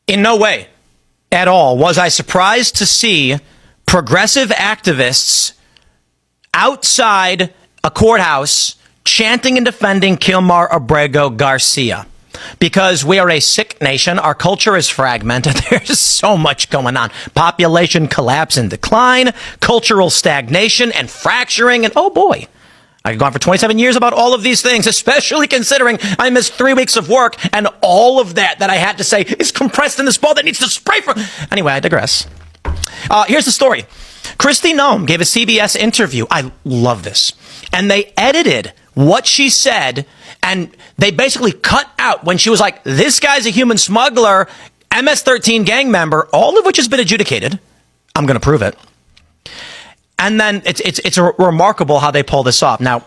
In no way at all was I surprised to see progressive activists outside a courthouse chanting and defending Kilmar Abrego Garcia. Because we are a sick nation, our culture is fragmented, there's so much going on. Population collapse and decline, cultural stagnation and fracturing, and oh boy, I've gone for 27 years about all of these things, especially considering I missed 3 weeks of work, and all of that I had to say is compressed in this ball that needs to spray from... Anyway, I digress. Here's the story. Kristi Noem gave a CBS interview. I love this. And they edited what she said, and they basically cut out when she was like, this guy's a human smuggler, MS-13 gang member, all of which has been adjudicated. I'm going to prove it. And then it's remarkable how they pull this off. Now,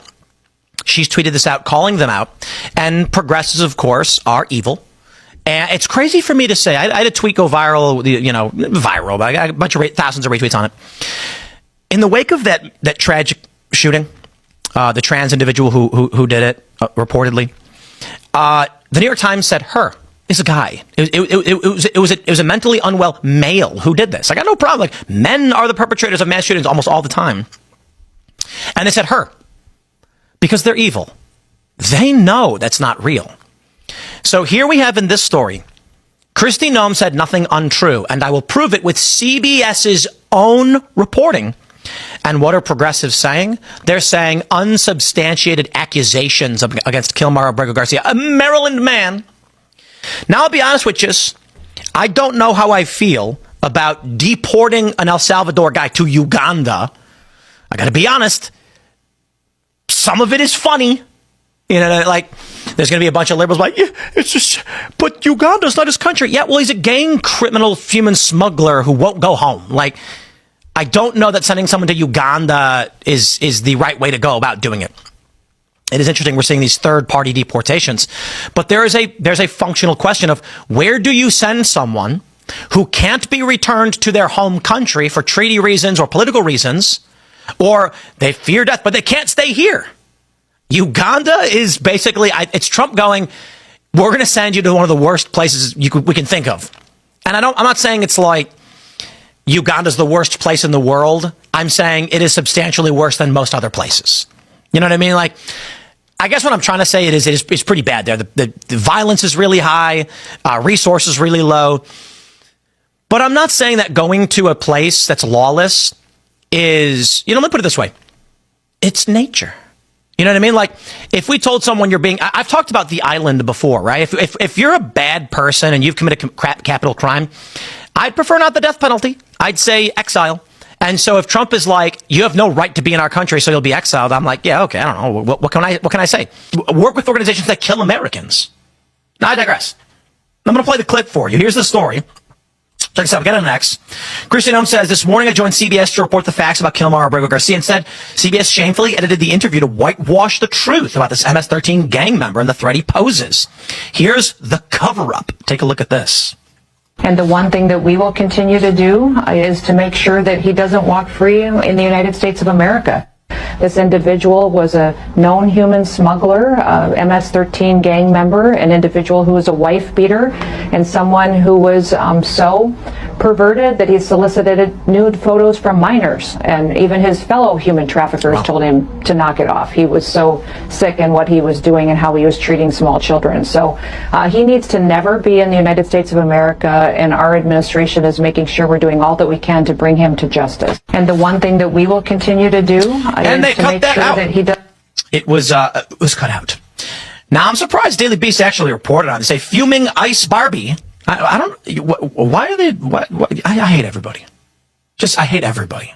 she's tweeted this out, calling them out. And progressives, of course, are evil. And it's crazy for me to say. I had a tweet go viral, viral, but I got a bunch of thousands of retweets on it. In the wake of that tragic shooting, the trans individual who did it, reportedly, the New York Times said her is a guy. It was a mentally unwell male who did this. I got no problem. Like, men are the perpetrators of mass shootings almost all the time. And they said her because they're evil. They know that's not real. So here we have in this story, Kristi Noem said nothing untrue, and I will prove it with CBS's own reporting. And what are progressives saying? They're saying unsubstantiated accusations against Kilmar Abrego Garcia, a Maryland man. Now, I'll be honest with you. I don't know how I feel about deporting an El Salvador guy to Uganda. I got to be honest. Some of it is funny. You know, like, there's going to be a bunch of liberals like, yeah, it's just, but Uganda's not his country. Yeah, well, he's a gang criminal, human smuggler who won't go home. Like, I don't know that sending someone to Uganda is the right way to go about doing it. It is interesting we're seeing these third-party deportations. But there's a functional question of where do you send someone who can't be returned to their home country for treaty reasons or political reasons, or they fear death, but they can't stay here? Uganda is basically, it's Trump going, we're going to send you to one of the worst places we can think of. And I'm not saying it's like Uganda's the worst place in the world. I'm saying it is substantially worse than most other places. You know what I mean? Like, I guess what I'm trying to say it's pretty bad there. The violence is really high, resources really low. But I'm not saying that going to a place that's lawless is, let me put it this way. It's nature. You know what I mean? Like, if we told someone I've talked about the island before, right? If you're a bad person and you've committed capital crime, I'd prefer not the death penalty. I'd say exile. And so if Trump is like, you have no right to be in our country, so you'll be exiled, I'm like, yeah, okay, I don't know. What can I say? Work with organizations that kill Americans. Now, I digress. I'm going to play the clip for you. Here's the story. Check this out. Get on next. Kristi Noem says, this morning I joined CBS to report the facts about Kilmar Abrego Garcia. Instead, CBS shamefully edited the interview to whitewash the truth about this MS-13 gang member and the threat he poses. Here's the cover-up. Take a look at this. And the one thing that we will continue to do is to make sure that he doesn't walk free in the United States of America. This individual was a known human smuggler, MS-13 gang member, an individual who was a wife beater, and someone who was so perverted that he solicited nude photos from minors. And even his fellow human traffickers told him to knock it off. He was so sick in what he was doing and how he was treating small children. So he needs to never be in the United States of America, and our administration is making sure we're doing all that we can to bring him to justice. And the one thing that we will continue to do is to make sure that he does. It was cut out. Now, I'm surprised Daily Beast actually reported on it. Say, fuming ice Barbie. I don't, why are they, I hate everybody. I hate everybody.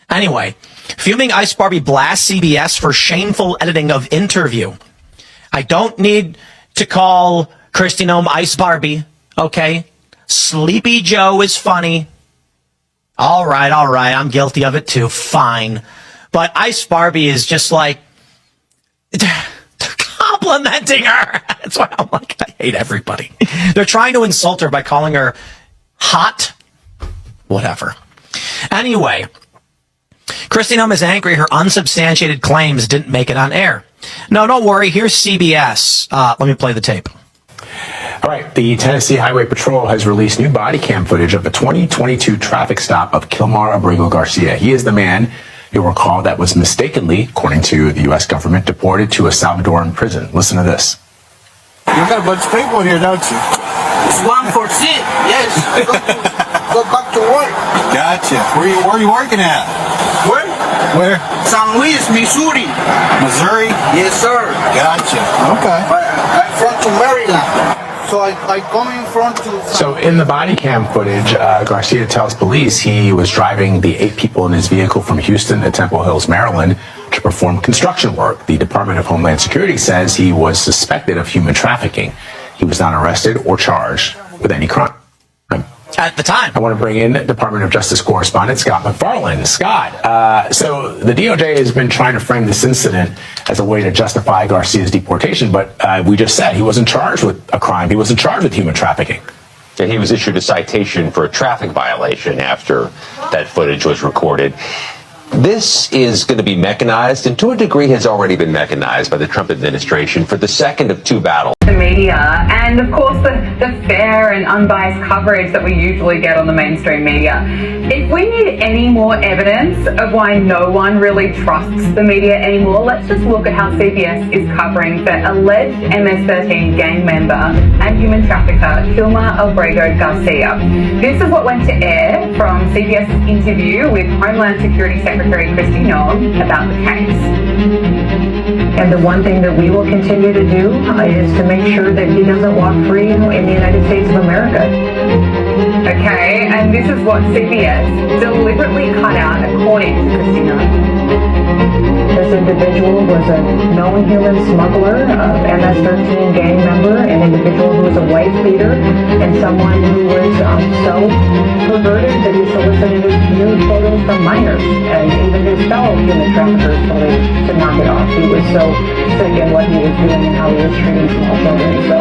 Anyway, fuming ice Barbie blasts CBS for shameful editing of interview. I don't need to call Kristi Noem ice Barbie, okay? Sleepy Joe is funny. All right, I'm guilty of it too, fine. But Ice Barbie is just like complimenting her. That's why I'm like, I hate everybody. They're trying to insult her by calling her hot. Whatever. Anyway, Kristi Noem is angry her unsubstantiated claims didn't make it on air. No, don't worry. Here's CBS. Let me play the tape. All right, the Tennessee Highway Patrol has released new body cam footage of a 2022 traffic stop of Kilmar Abrego Garcia. He is the man, you'll recall, that was mistakenly, according to the U.S. government, deported to a Salvadoran prison. Listen to this. You got a bunch of people here, don't you? It's 1%, yes. Go back to work. Gotcha. Where are you working at? Where? Where? San Luis, Missouri. Missouri? Yes, sir. Gotcha. Okay. But I'm from to Maryland. So I come in front to... So in the body cam footage, Garcia tells police he was driving the 8 people in his vehicle from Houston to Temple Hills, Maryland, to perform construction work. The Department of Homeland Security says he was suspected of human trafficking. He was not arrested or charged with any crime. At the time. I want to bring in Department of Justice correspondent Scott McFarland. Scott, so the DOJ has been trying to frame this incident as a way to justify Garcia's deportation, but we just said he wasn't charged with a crime. He wasn't charged with human trafficking. Yeah, he was issued a citation for a traffic violation after that footage was recorded. This is going to be mechanized, and to a degree has already been mechanized by the Trump administration for the second of 2 battles. The media, and of course the fair and unbiased coverage that we usually get on the mainstream media. If we need any more evidence of why no one really trusts the media anymore, let's just look at how CBS is covering the alleged MS-13 gang member and human trafficker Kilmar Abrego Garcia. This is what went to air from CBS's interview with Homeland Security Secretary Kristi Noem about the case. And the one thing that we will continue to do is to make sure that he doesn't walk free in the United States of America. Okay, and this is what CBS deliberately cut out according to Kristi Noem. This individual was a known human smuggler, MS-13 gang member, an individual who was a wife beater, and someone who was so perverted that he solicited nude photos from minors, and even his fellow human traffickers told him to knock it off. He was so sick in what he was doing and how he was treating small children. So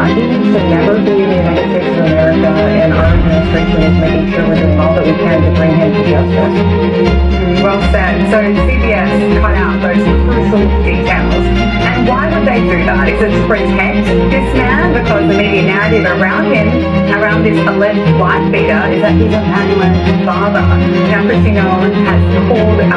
he needs to never be in the United States of America, and our administration is making sure we're doing all that we can to bring him to justice. Well said. So CBS cut out those crucial details. And why would they do that? Is it to protect this man? Because the media narrative around him, around this alleged wife beater, is that he's a Madeline father. Now, Kristi Noem has called this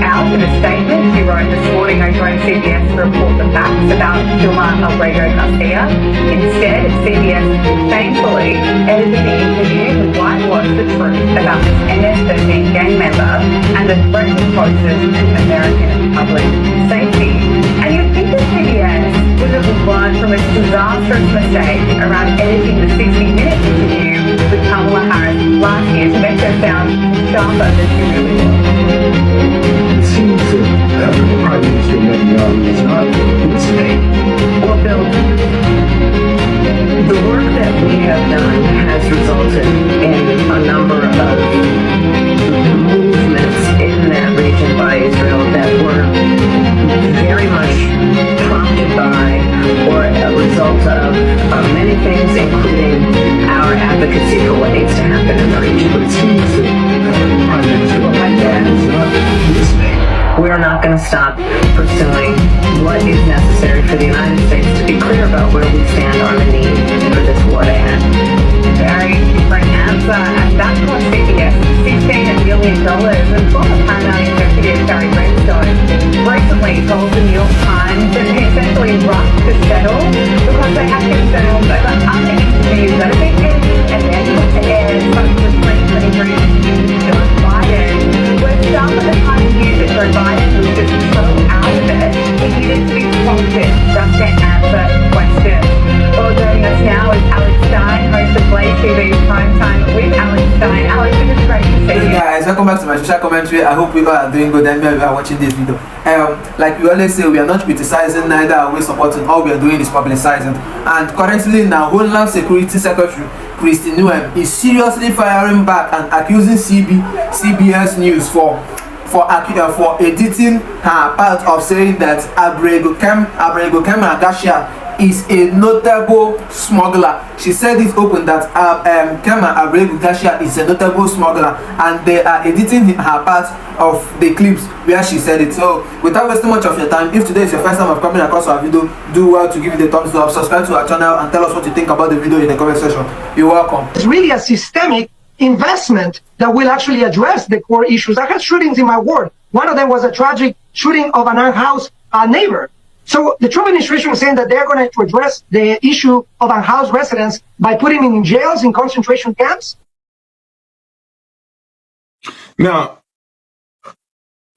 out in a statement she wrote this morning over on CBS to report the facts about Kilmar Abrego Garcia. Instead, CBS thankfully edited the interview to whitewash the truth about this MS-13 gang member and the threat it poses to American public safety. And you'd think that CBS would have learned from its disastrous mistake around editing the 60-minute interview with Kamala Harris last year to make her sound sharper than she really was. It seems that the Prime Minister Netanyahu is not a mistake. Well, Bill, the work that we have done has resulted in a number of movements in that region by Israel that were very much prompted by or a result of many things, including our advocacy for what needs to happen in the region. But it seems that the Prime Minister is not a mistake. We're not going to stop pursuing what is necessary for the United States to be clear about where we stand on the need for this war to end. Very different answer, and that cost CBS $16 million. And former Paramount executive Barry Redstone recently told the New York Times that they essentially rushed to settle because they had concerns over other interviews that have been edited and then put to air, such as the 2023 interview with Joe Biden, where some of the time used that Joe Biden was just so out of it, he needed to be prompted just to answer questions. Well, joining us now is Alex Stein, host of Blaze TV's Primetime with Alex Stein. Alex, it is great to see you. Hey guys, welcome back to my social commentary. I hope you all are doing good and you are watching this video. Like we always say, we are not criticizing, neither are we supporting. All we are doing is publicizing. And currently now, Homeland Security Secretary Kristi Noem is seriously firing back and accusing CBS News for editing her part of saying that Abrego Garcia is a notable smuggler. She said it open that Kema Abregu Garcia is a notable smuggler, and they are editing her part of the clips where she said it. So without wasting much of your time, if today is your first time of coming across our video, do well to give it a thumbs up, subscribe to our channel, and tell us what you think about the video in the comment section. You're welcome. It's really a systemic investment that will actually address the core issues. I had shootings in my ward. One of them was a tragic shooting of an unhoused neighbor. So the Trump administration is saying that they're going to address the issue of unhoused residents by putting them in jails, in concentration camps. Now,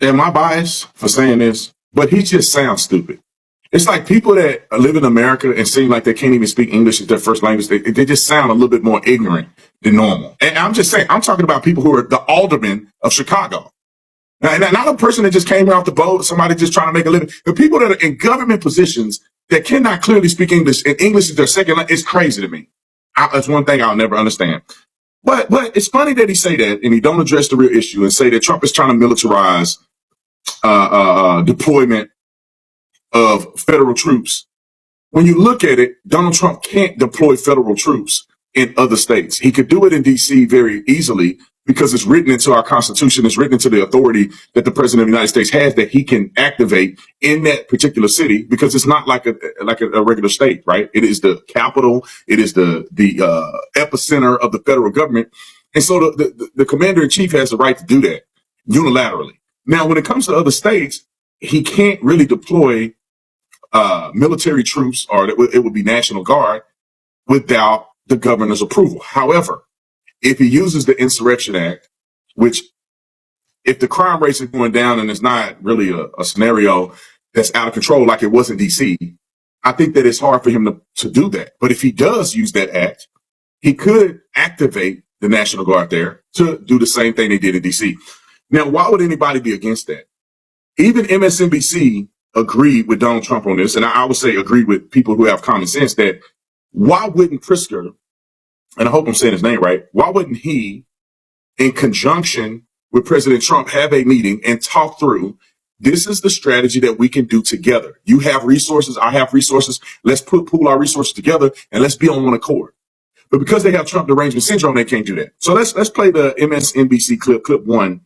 am I biased for saying this? But he just sounds stupid. It's like people that live in America and seem like they can't even speak English as their first language. They just sound a little bit more ignorant than normal. And I'm just saying, I'm talking about people who are the aldermen of Chicago. Now, not a person that just came here off the boat, somebody just trying to make a living. The people that are in government positions that cannot clearly speak English, and English is their second language, it's crazy to me. That's one thing I'll never understand. But it's funny that he say that, and he don't address the real issue and say that Trump is trying to militarize deployment of federal troops. When you look at it, Donald Trump can't deploy federal troops in other states. He could do it in D.C. very easily because it's written into our Constitution. It's written into the authority that the President of the United States has that he can activate in that particular city, because it's not like a regular state, right? It is the capital. It is the epicenter of the federal government. And so the commander in chief has the right to do that unilaterally. Now, when it comes to other states, he can't really deploy military troops, or it would be National Guard, without the governor's approval. However, if he uses the Insurrection Act, which if the crime rate is going down and it's not really a scenario that's out of control like it was in D.C., I think that it's hard for him to do that. But if he does use that act, he could activate the National Guard there to do the same thing they did in D.C. Now, why would anybody be against that? Even MSNBC agreed with Donald Trump on this, and I would say agreed with people who have common sense, that why wouldn't Pritzker, and I hope I'm saying his name right, why wouldn't he, in conjunction with President Trump, have a meeting and talk through, this is the strategy that we can do together. You have resources, I have resources. Let's pool our resources together and let's be on one accord. But because they have Trump derangement syndrome, they can't do that. So let's play the MSNBC clip one,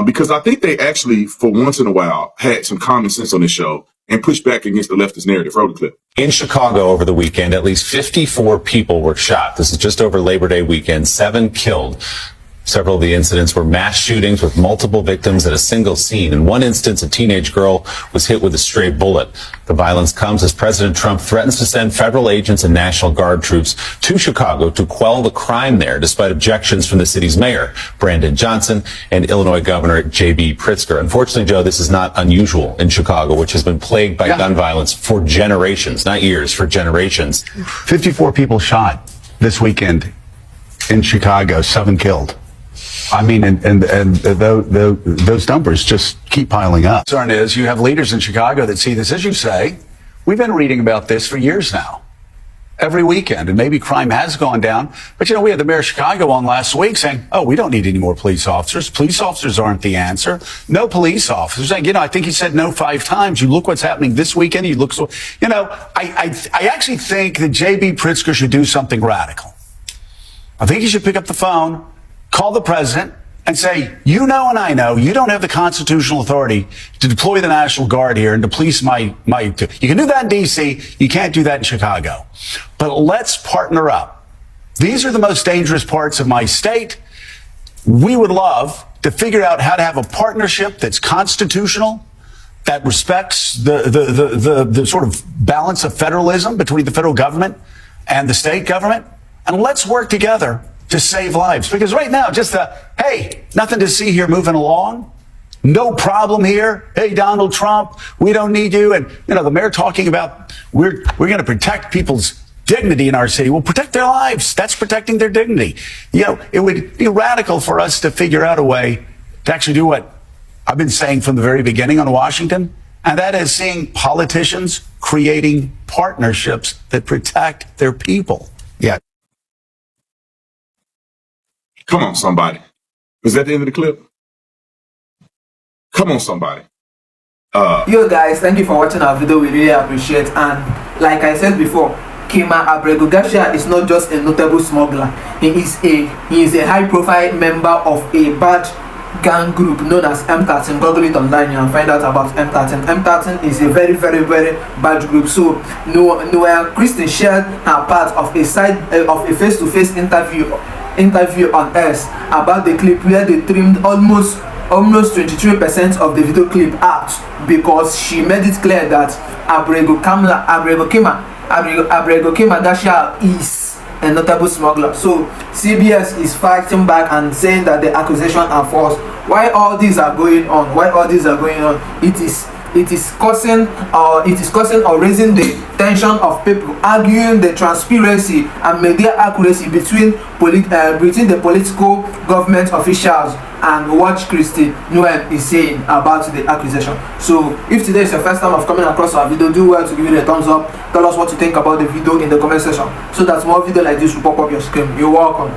because I think they actually, for once in a while, had some common sense on this show and pushed back against the leftist narrative. Roll the clip. In Chicago over the weekend, at least 54 people were shot. This is just over Labor Day weekend, 7 killed. Several of the incidents were mass shootings with multiple victims at a single scene. In one instance, a teenage girl was hit with a stray bullet. The violence comes as President Trump threatens to send federal agents and National Guard troops to Chicago to quell the crime there, despite objections from the city's mayor, Brandon Johnson, and Illinois Governor J.B. Pritzker. Unfortunately, Joe, this is not unusual in Chicago, which has been plagued by gun violence for generations, not years, for generations. 54 people shot this weekend in Chicago, 7 killed. I mean, and those numbers just keep piling up. The concern is you have leaders in Chicago that see this, as you say. We've been reading about this for years now, every weekend, and maybe crime has gone down. But, we had the mayor of Chicago on last week saying, oh, we don't need any more police officers. Police officers aren't the answer. No police officers. I think he said no 5 times. You look what's happening this weekend. You look so, I actually think that J.B. Pritzker should do something radical. I think he should pick up the phone, call the president, and say, and I know you don't have the constitutional authority to deploy the National Guard here and to police my you can do that in D.C., you can't do that in Chicago. But let's partner up. These are the most dangerous parts of my state. We would love to figure out how to have a partnership that's constitutional, that respects the sort of balance of federalism between the federal government and the state government. And let's work together to save lives. Because right now, just hey, nothing to see here moving along. No problem here. Hey, Donald Trump, we don't need you. And, the mayor talking about we're going to protect people's dignity in our city. Well, protect their lives. That's protecting their dignity. It would be radical for us to figure out a way to actually do what I've been saying from the very beginning on Washington. And that is seeing politicians creating partnerships that protect their people. Yeah. Come on, somebody. Is that the end of the clip? Come on, somebody. Yo, guys, thank you for watching our video. We really appreciate, and like I said before, Kema Abrego Garcia is not just a notable smuggler. He is a high-profile member of a bad gang group known as M13. Google it online and find out about M13. M13 is a very, very, very bad group. So Noem Kristi shared her part of a face-to-face interview on X about the clip where they trimmed almost 23% of the video clip out because she made it clear that Abrego Kema Garcia is a notable smuggler. So CBS is fighting back and saying that the accusations are false. Why all these are going on? It is causing or raising the tension of people, arguing the transparency and media accuracy between the political government officials and what Kristi Noem is saying about the accusation. So if today is your first time of coming across our video, do well to give it a thumbs up. Tell us what you think about the video in the comment section so that more video like this will pop up your screen. You're welcome.